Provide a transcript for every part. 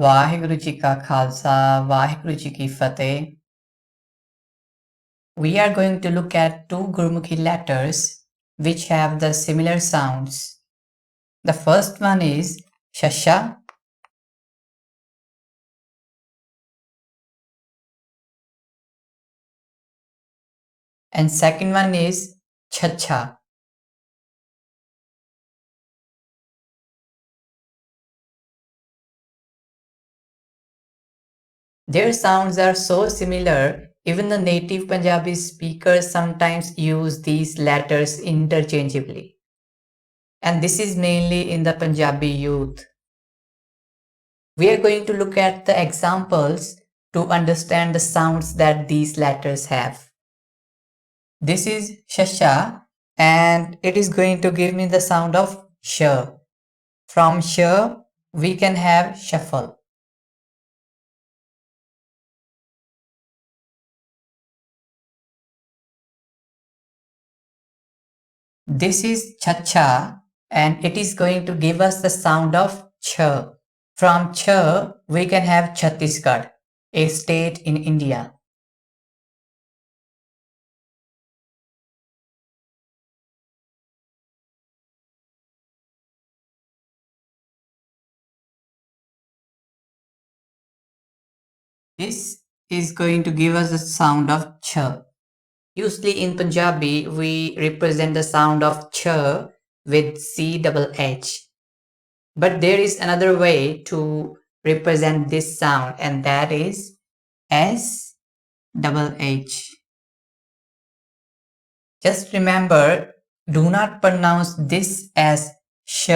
वाहिगुरु जी का खालसा, वाहिगुरु जी की fateh. We are going to look at two Gurmukhi letters which have the similar sounds. The first one is Shasha and second one is Chacha. Their sounds are so similar, even the native Punjabi speakers sometimes use these letters interchangeably. And this is mainly in the Punjabi youth. We are going to look at the examples to understand the sounds that these letters have. This is Shasha and it is going to give me the sound of sh. From sh, we can have shuffle. This is Chacha and it is going to give us the sound of ch. From ch, we can have Chhattisgarh, a state in India. This is going to give us the sound of ch. Usually in Punjabi, we represent the sound of ch with C double H. But there is another way to represent this sound and that is S double H. Just remember, do not pronounce this as sh.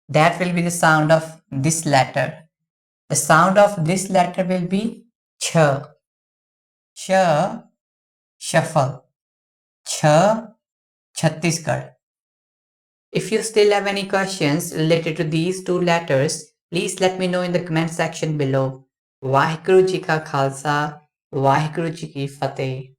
That will be the sound of this letter. The sound of this letter will be ch. Ch, shuffle. Ch, Chhattisgarh. If you still have any questions related to these two letters, please let me know in the comment section below. Vaheguru Ji Ka Khalsa, Vaheguru Ji Ki Fateh.